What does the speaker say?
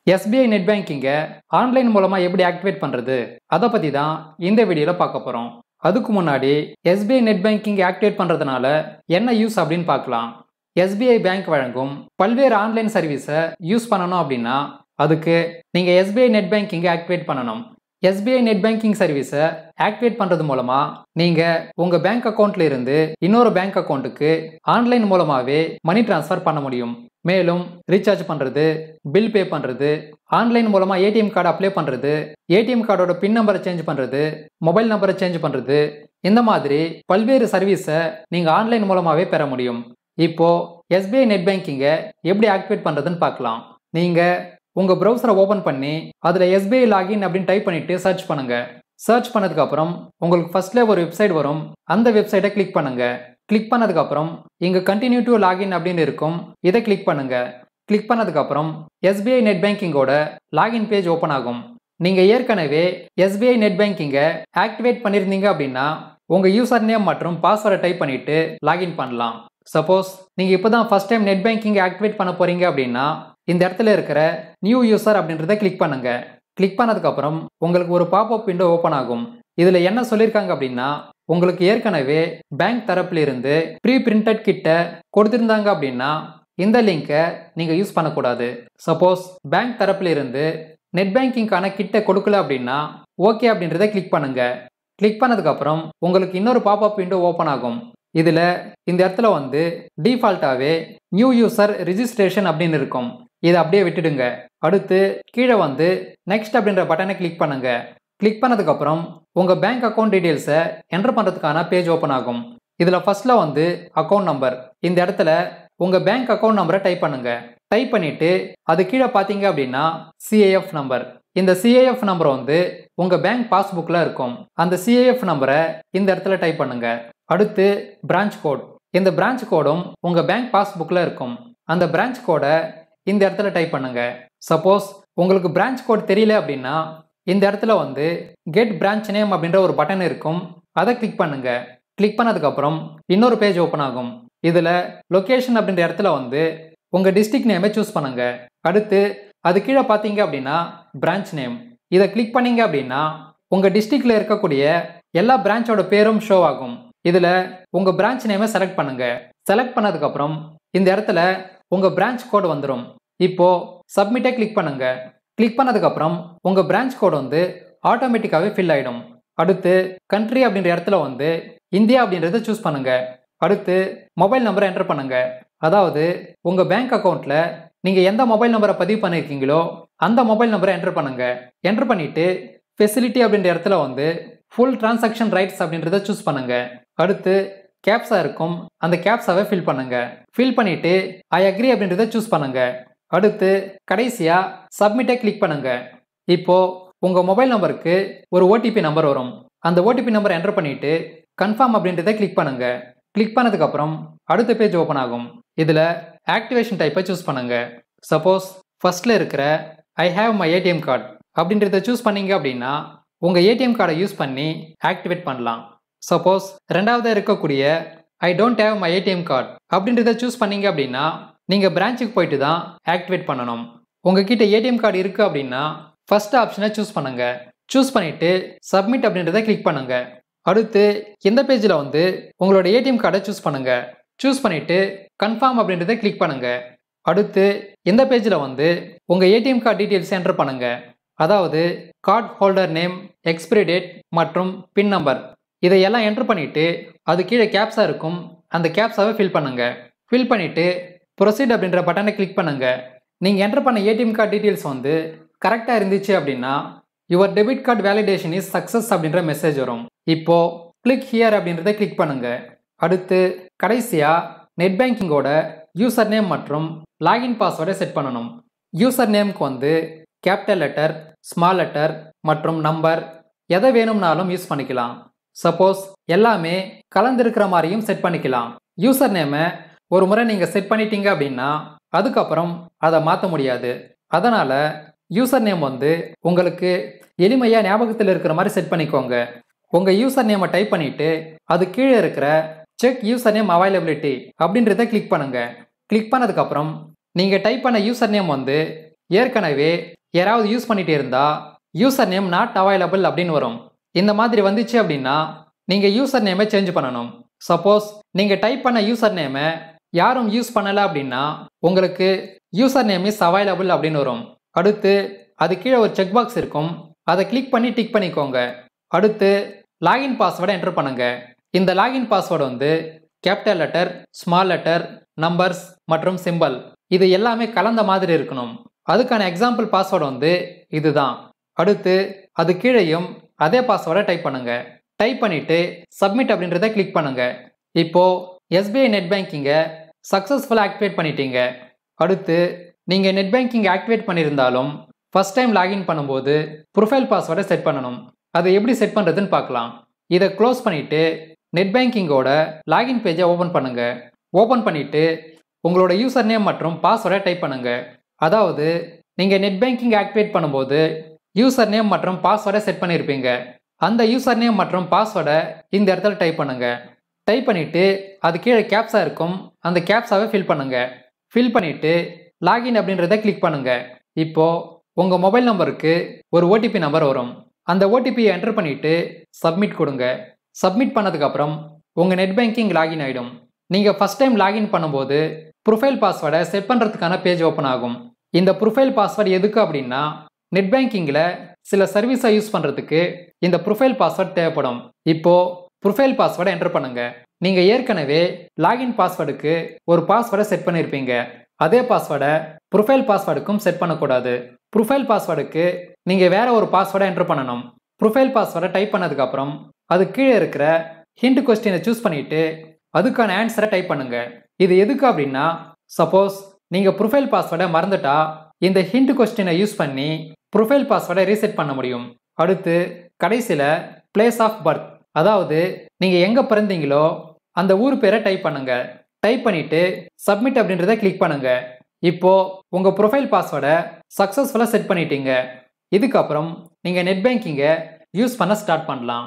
SBI net பேங்கிங்கை online மூலமா எப்படி activate பண்றது அதை பத்தி தான் இந்த வீடியோல பார்க்க போறோம். அதுக்கு முன்னாடி SBI நெட் பேங்கிங் ஆக்டிவேட் பண்றதுனால என்ன யூஸ் அப்படின்னு பார்க்கலாம். SBI பேங்க் வழங்கும் பல்வேறு ஆன்லைன் சர்வீஸை யூஸ் பண்ணணும் அப்படின்னா அதுக்கு நீங்க SBI நெட் பேங்கிங்கை ஆக்டிவேட் பண்ணணும். SBI நெட் பேங்கிங் சர்வீஸை ஆக்டிவேட் பண்றது மூலமா நீங்க உங்க பேங்க் அக்கவுண்ட்ல இருந்து இன்னொரு பேங்க் அக்கவுண்ட்டுக்கு ஆன்லைன் மூலமாவே மணி டிரான்ஸ்ஃபர் பண்ண முடியும். மேலும் ரீசார்ஜ் பண்றது, பில் பே பண்றது, ஆன்லைன் மூலமா ஏடிஎம் கார்டு அப்ளை பண்றது, ஏடிஎம் கார்டோட பின் நம்பரை சேஞ்ச் பண்றது, மொபைல் நம்பரை சேஞ்ச் பண்றது, இந்த மாதிரி பல்வேறு சர்வீஸை நீங்க ஆன்லைன் மூலமாவே பெற முடியும். இப்போ SBI நெட் பேங்கிங்கை எப்படி ஆக்டிவேட் பண்றதுன்னு பார்க்கலாம். நீங்க உங்க ப்ரௌசரை ஓபன் பண்ணி அதுல SBI லாகின் அப்படின்னு டைப் பண்ணிட்டு சர்ச் பண்ணுங்க. சர்ச் பண்ணதுக்கு அப்புறம் உங்களுக்கு ஃபர்ஸ்ட்ல ஒரு வெப்சைட் வரும். அந்த வெப்சைட்டை கிளிக் பண்ணுங்க. கிளிக் பண்ணதுக்கு அப்புறம் இங்க கண்டினியூ டு லாகின் அப்படின்னு இருக்கும். இதை கிளிக் பண்ணுங்க. கிளிக் பண்ணதுக்கு அப்புறம் SBI நெட் பேங்கிங்கோட லாகின் பேஜ் ஓபன் ஆகும். நீங்க ஏற்கனவே SBI நெட் பேங்கிங்கை ஆக்டிவேட் பண்ணிருந்தீங்க அப்படின்னா உங்க யூசர் நேம் மற்றும் பாஸ்வேர்டை டைப் பண்ணிட்டு லாகின் பண்ணலாம். சப்போஸ் நீங்க இப்பதான் first time net banking activate பண்ண போறீங்க அப்படின்னா இந்த இடத்துல இருக்கிற நியூ யூசர் அப்படின்றத கிளிக் பண்ணுங்க. கிளிக் பண்ணதுக்கு அப்புறம் உங்களுக்கு ஒரு பாப்அப் விண்டோ ஓபன் ஆகும். இதுல என்ன சொல்லியிருக்காங்க அப்படின்னா உங்களுக்கு ஏற்கனவே பேங்க் தரப்புல இருந்து ப்ரீ பிரிண்டட் கிட்ட கொடுத்திருந்தாங்க அப்படின்னா இந்த லிங்கை நீங்க யூஸ் பண்ணக்கூடாது. சப்போஸ் பேங்க் தரப்புல இருந்து நெட் பேங்கிங்கான கிட்ட கொடுக்கல அப்படின்னா ஓகே அப்படின்றத கிளிக் பண்ணுங்க. கிளிக் பண்ணதுக்கு அப்புறம் உங்களுக்கு இன்னொரு பாப்அப் விண்டோ ஓபன் ஆகும். இதுல இந்த இடத்துல வந்து டிஃபால்ட்டாவே நியூ யூசர் ரிஜிஸ்ட்ரேஷன் அப்படின்னு இருக்கும். இதை அப்படியே விட்டுடுங்க. அடுத்து கீழே வந்து நெக்ஸ்ட் அப்படின்ற பட்டனை கிளிக் பண்ணுங்க. கிளிக் பண்ணதுக்கு அப்புறம் உங்க பேங்க் அக்கவுண்ட் டீடைல்ஸை என்டர் பண்றதுக்கான பேஜ் ஓபன் ஆகும். இதுல ஃபர்ஸ்ட்ல வந்து அக்கவுண்ட் நம்பர். இந்த இடத்துல உங்க பேங்க் அக்கவுண்ட் நம்பரை டைப் பண்ணுங்க. டைப் பண்ணிட்டு அது கீழே பாத்தீங்க அப்படின்னா CIF நம்பர். இந்த CIF நம்பர் வந்து உங்க பேங்க் பாஸ்புக்ல இருக்கும். அந்த CIF நம்பரை இந்த இடத்துல டைப் பண்ணுங்க. அடுத்து பிரான்ச் கோட். இந்த பிரான்ச் கோடும் உங்க பேங்க் பாஸ்புக்ல இருக்கும். அந்த பிரான்ச் கோடை இந்த இடத்துல டைப் பண்ணுங்க. சப்போஸ் உங்களுக்கு பிரான்ச் கோட் தெரியல அப்படின்னா இந்த இடத்துல வந்து கெட் பிரான்ச் நேம் அப்படின்ற ஒரு பட்டன் இருக்கும். அதை கிளிக் பண்ணுங்க. கிளிக் பண்ணதுக்கு அப்புறம் இன்னொரு பேஜ் ஓபன் ஆகும். இதுல லொகேஷன் அப்படின்ற இடத்துல வந்து உங்க டிஸ்ட்ரிக்ட் நேமை சூஸ் பண்ணுங்க. அடுத்து அது கீழே பாத்தீங்க அப்படின்னா பிரான்ச் நேம். இதை கிளிக் பண்ணீங்க அப்படின்னா உங்க டிஸ்ட்ரிக்ட்ல இருக்கக்கூடிய எல்லா பிரான்ச்சோட பேரும் ஷோ ஆகும். இதுல உங்க பிரான்ச் நேமை செலக்ட் பண்ணுங்க. செலக்ட் பண்ணதுக்கு அப்புறம் இந்த இடத்துல உங்க பிரான்ச் கோட் வந்துடும். இப்போ சப்மிட்டை கிளிக் பண்ணுங்க. கிளிக் பண்ணதுக்கு அப்புறம் உங்க பிரான்ச் கோட் வந்து ஆட்டோமேட்டிக்காவே ஃபில் ஆயிடும். அடுத்து கண்ட்ரி அப்படின்ற இடத்துல வந்து இந்தியா அப்படின்றத சூஸ் பண்ணுங்க. அடுத்து மொபைல் நம்பரை என்டர் பண்ணுங்க. அதாவது உங்க பேங்க் அக்கவுண்ட்ல நீங்க எந்த மொபைல் நம்பரை பதிவு பண்ணிருக்கீங்களோ அந்த மொபைல் நம்பரை என்டர் பண்ணுங்க. என்டர் பண்ணிட்டு ஃபெசிலிட்டி அப்படின்ற இடத்துல வந்து ஃபுல் டிரான்சாக்ஷன் ரைட்ஸ் அப்படின்றத சூஸ் பண்ணுங்க. அடுத்து கேப்ஸா இருக்கும். அந்த கேப்ஸாவை ஃபில் பண்ணுங்க. ஃபில் பண்ணிட்டு ஐ அக்ரி அப்படின்றத சூஸ் பண்ணுங்க. அடுத்து கடைசியா சப்மிட்டை கிளிக் பண்ணுங்க. இப்போ உங்க மொபைல் நம்பருக்கு ஒரு OTP நம்பர் வரும். அந்த OTP நம்பரை என்டர் பண்ணிட்டு கன்ஃபார்ம் அப்படின்றத கிளிக் பண்ணுங்க. கிளிக் பண்ணதுக்கு அப்புறம் அடுத்த பேஜ் ஓபன் ஆகும். இதுல ஆக்டிவேஷன் டைப்பை சூஸ் பண்ணுங்க. சப்போஸ் ஃபர்ஸ்ட்ல இருக்கிற I have my ATM card அப்படின்றத சூஸ் பண்ணீங்க அப்படின்னா உங்க ATM கார்டை யூஸ் பண்ணி ஆக்டிவேட் பண்ணலாம். சப்போஸ் ரெண்டாவதா இருக்கக்கூடிய I don't have my ATM card அப்படின்றத சூஸ் பண்ணீங்க அப்படின்னா நீங்க பிரான்ச்சுக்கு போயிட்டு தான் ஆக்டிவேட் பண்ணணும். உங்ககிட்ட ATM கார்டு இருக்கு அப்படின்னா ஃபர்ஸ்ட் ஆப்ஷனை சூஸ் பண்ணுங்க. சூஸ் பண்ணிட்டு சப்மிட் அப்படின்றத கிளிக் பண்ணுங்க. அடுத்து இந்த பேஜ்ல வந்து உங்களோட ATM கார்டை சூஸ் பண்ணுங்க. சூஸ் பண்ணிட்டு கன்ஃபார்ம் அப்படின்றத கிளிக் பண்ணுங்க. அடுத்து இந்த பேஜ்ல வந்து உங்க ATM கார்டு டீடைல்ஸ் என்டர் பண்ணுங்க. அதாவது card holder name, expiry date மற்றும் பின் நம்பர் இதையெல்லாம் என்டர் பண்ணிட்டு அது கீழே கேப்ஸா இருக்கும். அந்த கேப்ஸாவை ஃபில் பண்ணுங்க. ஃபில் பண்ணிட்டு ப்ரொசீட் அப்படின்ற பட்டனை கிளிக் பண்ணுங்க. நீங்க என்டர் பண்ண ATM கார்டு டீடைல்ஸ் வந்து கரெக்டா இருந்துச்சு அப்படின்னா your debit card validation is success அப்படின்ற மெசேஜ் வரும். இப்போ கிளிக் ஹியர் அப்படின்றத கிளிக் பண்ணுங்க. அடுத்து கடைசியா நெட் பேங்கிங்கோட யூசர் நேம் மற்றும் லாகின் பாஸ்வேர்டை செட் பண்ணணும். யூசர் நேம்க்கு வந்து கேபிட்டல் லெட்டர், ஸ்மால் லெட்டர் மற்றும் நம்பர் எதை வேணும்னாலும் யூஸ் பண்ணிக்கலாம். சப்போஸ் எல்லாமே கலந்திருக்கிற மாதிரியும் செட் பண்ணிக்கலாம். யூசர் நேமை ஒரு முறை நீங்க செட் பண்ணிட்டீங்க அப்படின்னா அதுக்கப்புறம் அதை மாற்ற முடியாது. அதனால யூசர் நேம் வந்து உங்களுக்கு எளிமையா ஞாபகத்தில் இருக்கிற மாதிரி செட் பண்ணிக்கோங்க. உங்க யூசர் நேமை டைப் பண்ணிட்டு அது கீழே இருக்கிற செக் யூசர் நேம் அவைலபிலிட்டி அப்படின்றத கிளிக் பண்ணுங்க. கிளிக் பண்ணதுக்கு அப்புறம் நீங்க டைப் பண்ண யூசர் நேம் வந்து ஏற்கனவே யாராவது யூஸ் பண்ணிட்டு இருந்தா யூசர் நேம் நாட் அவைலபிள் அப்படின்னு வரும். இந்த மாதிரி வந்துச்சு அப்படின்னா நீங்க யூசர் நேமை சேஞ்ச் பண்ணணும். சப்போஸ் நீங்க டைப் பண்ண யூசர் நேமை யாரும் யூஸ் பண்ணல அப்படின்னா உங்களுக்கு யூசர் நேம் இஸ் அவைலபிள் அப்படின்னு வரும். அடுத்து அது கீழே ஒரு செக் பாக்ஸ் இருக்கும். அதை கிளிக் பண்ணி டிக் பண்ணிக்கோங்க. அடுத்து லாகின் பாஸ்வேர்டை என்டர் பண்ணுங்க. இந்த லாகின் பாஸ்வேர்டு வந்து capital letter, small letter, numbers மற்றும் சிம்பல் இது எல்லாமே கலந்த மாதிரி இருக்கணும். அதுக்கான எக்ஸாம்பிள் பாஸ்வேர்டு வந்து இதுதான். அடுத்து அது கீழேயும் அதே பாஸ்வேர்டை டைப் பண்ணுங்க. டைப் பண்ணிட்டு சப்மிட் அப்படின்றத கிளிக் பண்ணுங்க. இப்போ எஸ்பிஐ நெட் பேங்கிங்கை சக்ஸஸ்ஃபுல்லாக ஆக்டிவேட் பண்ணிட்டீங்க. அடுத்து நீங்கள் நெட் பேங்கிங் ஆக்டிவேட் பண்ணியிருந்தாலும் ஃபர்ஸ்ட் டைம் லாகின் பண்ணும்போது ப்ரொஃபைல் பாஸ்வேர்டை செட் பண்ணணும். அதை எப்படி செட் பண்ணுறதுன்னு பார்க்கலாம். இதை க்ளோஸ் பண்ணிவிட்டு நெட் பேங்கிங்கோட லாகின் பேஜை ஓப்பன் பண்ணுங்க. ஓப்பன் பண்ணிவிட்டு உங்களோட யூசர் நேம் மற்றும் பாஸ்வேர்டை டைப் பண்ணுங்க. அதாவது நீங்கள் நெட் பேங்கிங் ஆக்டிவேட் பண்ணும்போது யூசர் நேம் மற்றும் பாஸ்வேர்டை செட் பண்ணியிருப்பீங்க. அந்த யூசர் நேம் மற்றும் பாஸ்வேர்டை இந்த இடத்துல டைப் பண்ணுங்க. டைப் பண்ணிவிட்டு அது கீழே கேப்ஸா இருக்கும். அந்த கேப்ஸாவை ஃபில் பண்ணுங்க. ஃபில் பண்ணிவிட்டு லாகின் அப்படின்றத கிளிக் பண்ணுங்க. இப்போது உங்கள் மொபைல் நம்பருக்கு ஒரு ஓடிபி நம்பர் வரும். அந்த ஓடிபியை என்டர் பண்ணிவிட்டு சப்மிட் கொடுங்க. சப்மிட் பண்ணதுக்கப்புறம் உங்கள் நெட் பேங்கிங் லாகின் ஆகிடும். நீங்கள் ஃபஸ்ட் டைம் லாகின் பண்ணும்போது ப்ரொஃபைல் பாஸ்வேர்டை செட் பண்ணுறதுக்கான பேஜ் ஓப்பன் ஆகும். இந்த ப்ரொஃபைல் பாஸ்வேர்டு எதுக்கு அப்படின்னா நெட் பேங்கிங்கில் சில சர்வீஸை யூஸ் பண்ணுறதுக்கு இந்த ப்ரொஃபைல் பாஸ்வேர்டு தேவைப்படும். இப்போது ப்ரொஃபைல் பாஸ்வேர்டை என்டர் பண்ணுங்க. நீங்கள் ஏற்கனவே லாகின் பாஸ்வேர்டுக்கு ஒரு பாஸ்வேர்டை செட் பண்ணியிருப்பீங்க. அதே பாஸ்வேர்டை ப்ரொஃபைல் பாஸ்வேர்டுக்கும் செட் பண்ணக்கூடாது. ப்ரொஃபைல் பாஸ்வேர்டுக்கு நீங்கள் வேற ஒரு பாஸ்வேர்டை என்டர் பண்ணணும். ப்ரொஃபைல் பாஸ்வேர்டை டைப் பண்ணதுக்கப்புறம் அது கீழே இருக்கிற ஹிண்ட் கொஸ்டினை சூஸ் பண்ணிவிட்டு அதுக்கான ஆன்சரை டைப் பண்ணுங்க. இது எதுக்கு அப்படின்னா சப்போஸ் நீங்கள் ப்ரொஃபைல் பாஸ்வேர்டை மறந்துட்டா இந்த ஹிண்ட் கொஸ்டினை யூஸ் பண்ணி ப்ரொஃபைல் பாஸ்வேர்டை ரீசெட் பண்ண முடியும். அடுத்து கடைசியில் பிளேஸ் ஆஃப் பர்த், அதாவது நீங்கள் எங்கே பிறந்தீங்களோ அந்த ஊர் பேரை டைப் பண்ணுங்க. டைப் பண்ணிவிட்டு சப்மிட் அப்படின்றத கிளிக் பண்ணுங்க. இப்போது உங்கள் ப்ரொஃபைல் பாஸ்வேர்டை சக்ஸஸ்ஃபுல்லாக செட் பண்ணிட்டீங்க. இதுக்கப்புறம் நீங்கள் நெட் பேங்கிங்கை யூஸ் பண்ண ஸ்டார்ட் பண்ணலாம்.